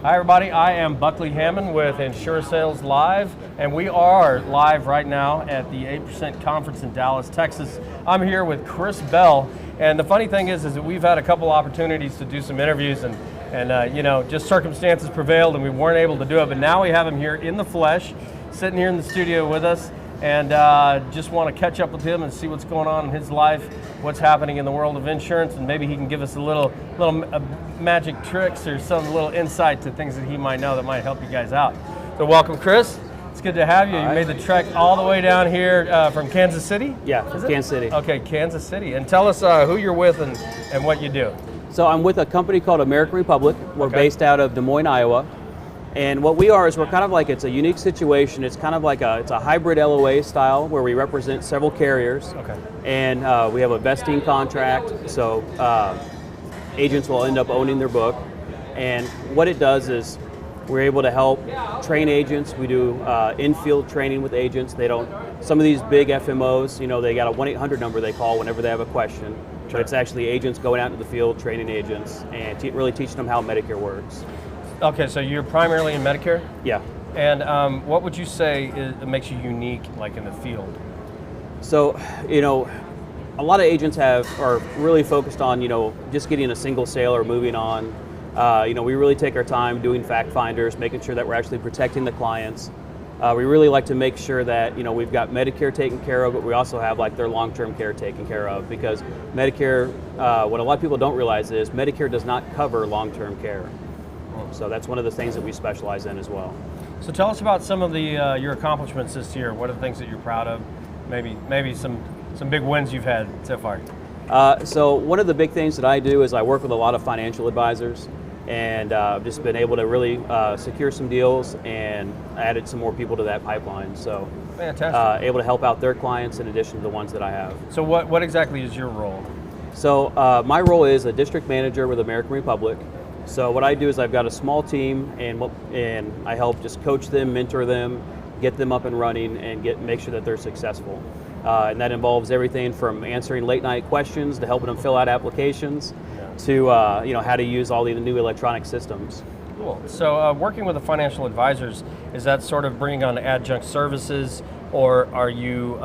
Hi everybody, I am Buckley Hamman with Insurasales Live, and we are live right now at the 8% conference in Dallas, Texas. I'm here with Chris Bell, and the funny thing is that we've had a couple opportunities to do some interviews, and just circumstances prevailed and we weren't able to do it, but now we have him here in the flesh, sitting here in the studio with us, and just want to catch up with him and see what's going on in his life, what's happening in the world of insurance, and maybe he can give us a little magic tricks or some little insight to things that he might know that might help you guys out. So welcome, Chris. It's good to have you. You made the trek all the way down here from Kansas City? Yeah, Kansas City. Okay, Kansas City. And tell us who you're with and what you do. So I'm with a company called American Republic. We're based out of Des Moines, Iowa. And what we are is we're kind of like, it's a unique situation. It's kind of like it's a hybrid LOA style where we represent several carriers. Okay. And we have a vesting contract, so agents will end up owning their book. And what it does is we're able to help train agents. We do in-field training with agents. Some of these big FMOs, they got a 1-800 number they call whenever they have a question. Sure. But it's actually agents going out into the field, training agents, and really teaching them how Medicare works. Okay, so you're primarily in Medicare? Yeah. And what would you say makes you unique, like in the field? So, a lot of agents are really focused on, just getting a single sale or moving on. We really take our time doing fact finders, making sure that we're actually protecting the clients. We really like to make sure that, we've got Medicare taken care of, but we also have like their long-term care taken care of, because Medicare, what a lot of people don't realize is Medicare does not cover long-term care. So that's one of the things that we specialize in as well. So tell us about some of your accomplishments this year. What are the things that you're proud of? Maybe some big wins you've had so far. So one of the big things that I do is I work with a lot of financial advisors, and I've just been able to really secure some deals and added some more people to that pipeline. So fantastic. Able to help out their clients in addition to the ones that I have. So what exactly is your role? So my role is a district manager with American Republic. So what I do is I've got a small team, and I help just coach them, mentor them, get them up and running, and make sure that they're successful. And that involves everything from answering late night questions to helping them fill out applications to how to use all the new electronic systems. Cool. So working with the financial advisors, is that sort of bringing on adjunct services, or are you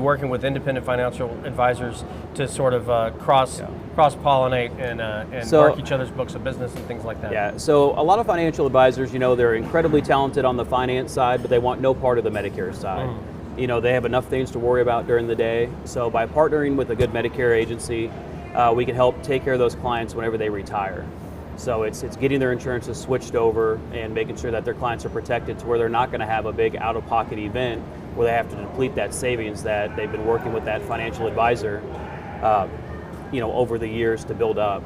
working with independent financial advisors to sort of cross-pollinate and work each other's books of business and things like that? Yeah, so a lot of financial advisors, they're incredibly talented on the finance side, but they want no part of the Medicare side. They have enough things to worry about during the day. So by partnering with a good Medicare agency, we can help take care of those clients whenever they retire. So it's getting their insurances switched over and making sure that their clients are protected to where they're not going to have a big out-of-pocket event where they have to deplete that savings that they've been working with that financial advisor over the years to build up.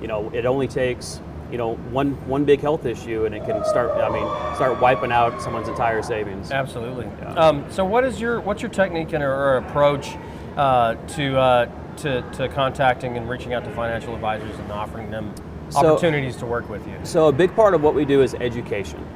It only takes one big health issue, and it can start wiping out someone's entire savings. Absolutely. Yeah. So what's your technique or approach to contacting and reaching out to financial advisors and offering them opportunities to work with you? So a big part of what we do is education.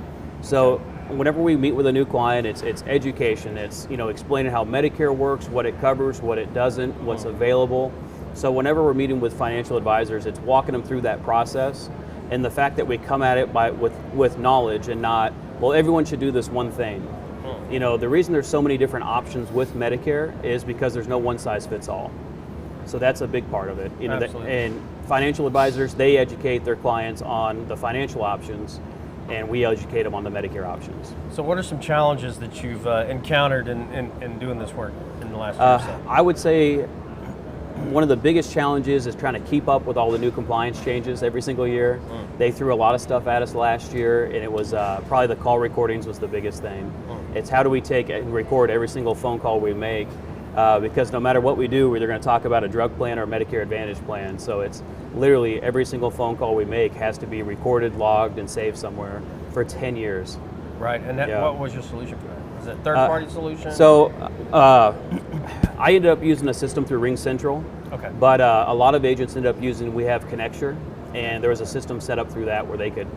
So whenever we meet with a new client, it's education. It's explaining how Medicare works, what it covers, what it doesn't, what's available. So whenever we're meeting with financial advisors, it's walking them through that process, and the fact that we come at it with knowledge and not, well, everyone should do this one thing. The reason there's so many different options with Medicare is because there's no one size fits all. So that's a big part of it. And financial advisors, they educate their clients on the financial options, and we educate them on the Medicare options. So what are some challenges that you've encountered in doing this work in the last year or so? I would say one of the biggest challenges is trying to keep up with all the new compliance changes every single year. They threw a lot of stuff at us last year, and it was probably the call recordings was the biggest thing. It's how do we take and record every single phone call we make, because no matter what we do, we're either going to talk about a drug plan or a Medicare Advantage plan. So it's literally every single phone call we make has to be recorded, logged, and saved somewhere for 10 years. Right, and what was your solution for that? Is it a third-party solution? So I ended up using a system through Ring Central, but a lot of agents ended up we have Connecture, and there was a system set up through that where they could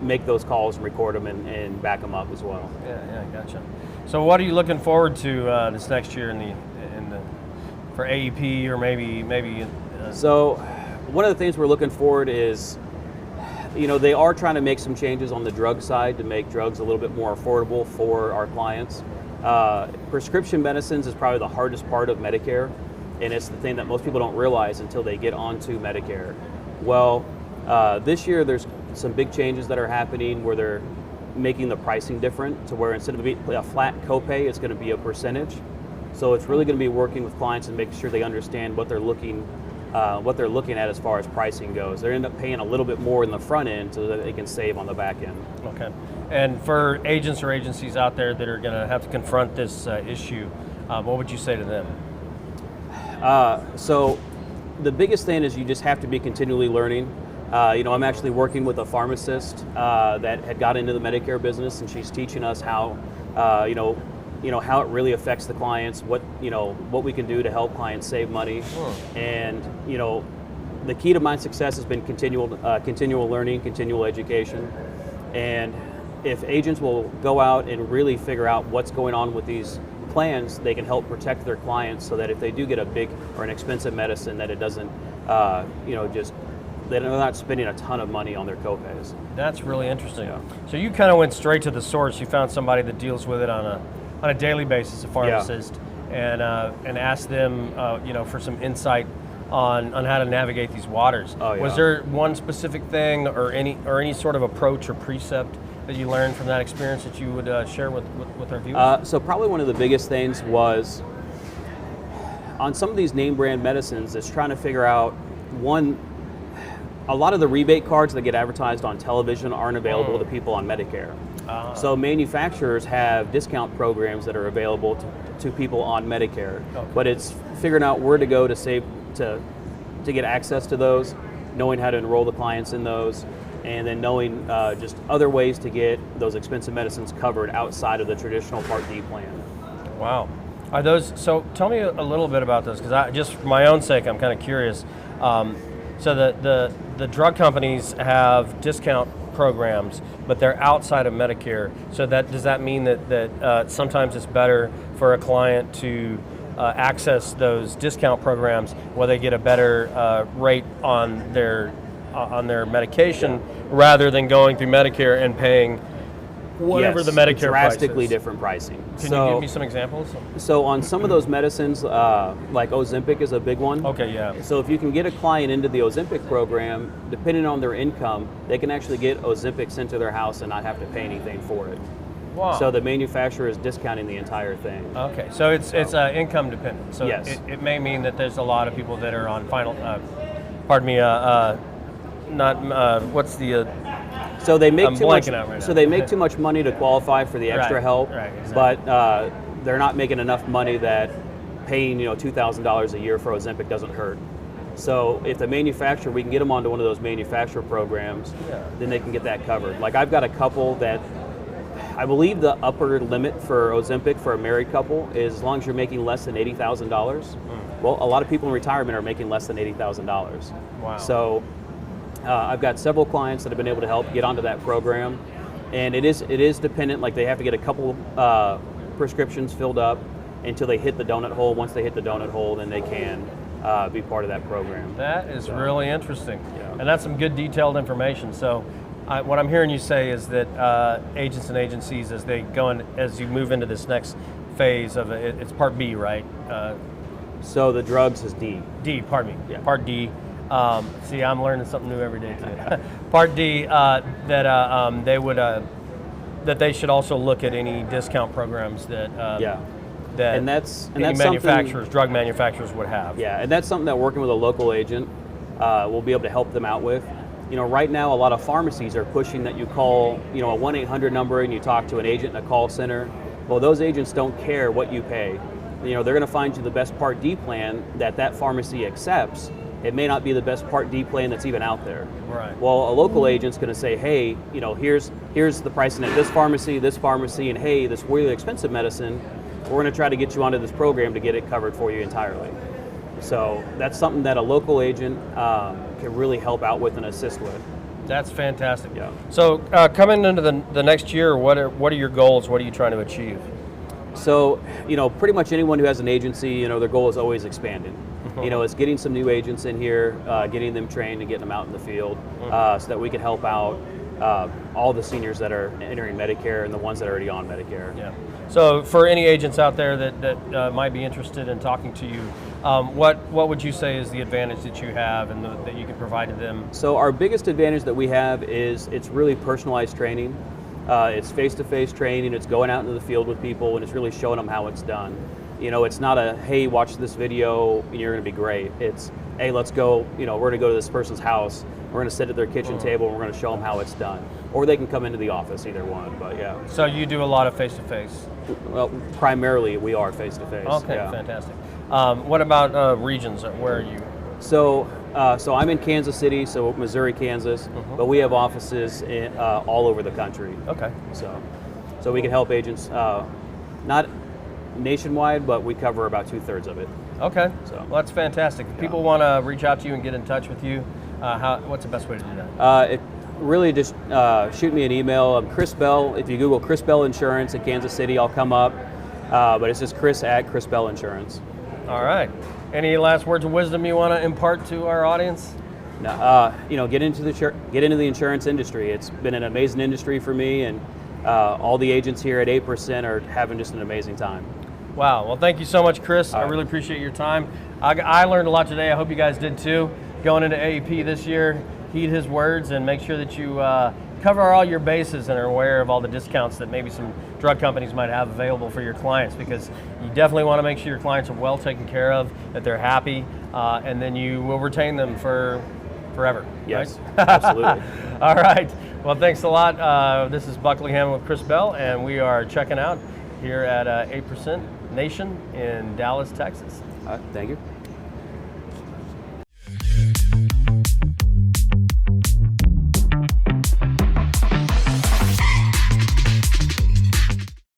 make those calls and record them and back them up as well. Yeah, gotcha. So what are you looking forward to this next year for AEP or maybe? So one of the things we're looking forward is they are trying to make some changes on the drug side to make drugs a little bit more affordable for our clients. Prescription medicines is probably the hardest part of Medicare, and it's the thing that most people don't realize until they get onto Medicare. Well, this year there's some big changes that are happening where they're making the pricing different to where instead of being a flat copay, it's going to be a percentage. So it's really going to be working with clients and making sure they understand what they're looking at as far as pricing goes. They end up paying a little bit more in the front end so that they can save on the back end. Okay. And for agents or agencies out there that are going to have to confront this issue, what would you say to them? So the biggest thing is you just have to be continually learning. I'm actually working with a pharmacist that had got into the Medicare business, and she's teaching us how, how it really affects the clients, what we can do to help clients save money. And, the key to my success has been continual learning, continual education. And if agents will go out and really figure out what's going on with these plans, they can help protect their clients so that if they do get a big or an expensive medicine, that it doesn't, they're not spending a ton of money on their copays. That's really interesting. Yeah. So you kind of went straight to the source. You found somebody that deals with it on a daily basis, a pharmacist, and asked them, for some insight on how to navigate these waters. Oh, yeah. Was there one specific thing or any sort of approach or precept that you learned from that experience that you would share with our viewers? So probably one of the biggest things was on some of these name brand medicines is trying to figure out, one, a lot of the rebate cards that get advertised on television aren't available to people on Medicare. So manufacturers have discount programs that are available to people on Medicare, but it's figuring out where to go to save to get access to those, knowing how to enroll the clients in those, and then knowing just other ways to get those expensive medicines covered outside of the traditional Part D plan. Wow. Are those, so tell me a little bit about those, because just for my own sake, I'm kind of curious. So the drug companies have discount programs, but they're outside of Medicare. So does that mean that sometimes it's better for a client to access those discount programs where they get a better rate on their medication rather than going through Medicare and paying whatever the Medicare drastically price is? Different pricing. Can you give me some examples? So on some of those medicines, like Ozempic is a big one. Okay, yeah. So if you can get a client into the Ozempic program, depending on their income, they can actually get Ozempic sent to their house and not have to pay anything for it. Wow. So the manufacturer is discounting the entire thing. Okay, so it's income dependent. So yes. it may mean that there's a lot of people that are on what's the so they make I'm too much. blanking out right now. So they make too much money to qualify for the extra help, exactly. but they're not making enough money that paying $2,000 a year for Ozempic doesn't hurt. So if the manufacturer, we can get them onto one of those manufacturer programs, then they can get that covered. Like I've got a couple that I believe the upper limit for Ozempic for a married couple is as long as you're making less than $80,000. Well, a lot of people in retirement are making less than $80,000. Wow. So I've got several clients that have been able to help get onto that program, and it is dependent. Like they have to get a couple prescriptions filled up until they hit the donut hole. Once they hit the donut hole, then they can be part of that program. That is really interesting, and that's some good detailed information. So what I'm hearing you say is that agents and agencies, as you move into this next phase of it's Part B, right? So the drugs is D. D, pardon me. Yeah. Part D. See, I'm learning something new every day too. Part D, that they should also look at any discount programs that and that's manufacturers, drug manufacturers would have. Yeah, and that's something that working with a local agent will be able to help them out with. Right now a lot of pharmacies are pushing that you call, a 1-800 number and you talk to an agent in a call center. Well, those agents don't care what you pay. They're going to find you the best Part D plan that pharmacy accepts. It may not be the best Part D plan that's even out there. Right. Well, a local agent's going to say, hey, here's the pricing at this pharmacy, and hey, this really expensive medicine, we're going to try to get you onto this program to get it covered for you entirely. So that's something that a local agent can really help out with and assist with. That's fantastic. Yeah. So coming into the next year, what are your goals? What are you trying to achieve? So, pretty much anyone who has an agency, their goal is always expanding. You know, it's getting some new agents in here, getting them trained and getting them out in the field so that we can help out all the seniors that are entering Medicare and the ones that are already on Medicare. Yeah. So for any agents out there that might be interested in talking to you, what would you say is the advantage that you have and that you can provide to them? So our biggest advantage that we have is it's really personalized training. It's face-to-face training, it's going out into the field with people, and it's really showing them how it's done. You know, it's not a, hey, watch this video and you're gonna be great. It's, hey, let's go, you know, we're gonna go to this person's house, we're gonna sit at their kitchen table and we're gonna show them how it's done. Or they can come into the office, either one, but yeah. So you do a lot of face-to-face? Well, primarily we are face-to-face. Okay, yeah. Fantastic. What about regions? Where are you? So I'm in Kansas City, so Missouri, Kansas, but we have offices in, all over the country. Okay. So we can help agents, not nationwide, but we cover about 2/3 of it. Okay, So well, that's fantastic. If people want to reach out to you and get in touch with you, what's the best way to do that? Really just shoot me an email. I'm Chris Bell. If you Google Chris Bell Insurance in Kansas City, I'll come up. But it's just Chris at Chris Bell Insurance. All right. Any last words of wisdom you want to impart to our audience? You know, get into the insurance industry. It's been an amazing industry for me, and all the agents here at 8% are having just an amazing time. Wow. Well, thank you so much, Chris. All I right. really appreciate your time. I learned a lot today. I hope you guys did too. Going into AEP this year, heed his words and make sure that you cover all your bases and are aware of all the discounts that maybe some drug companies might have available for your clients, because you definitely want to make sure your clients are well taken care of, that they're happy, and then you will retain them for forever. Yes, right? absolutely. All right. Well, thanks a lot. This is Buckley Hamman with Chris Bell, and we are checking out here at 8% Nation in Dallas, Texas. Thank you.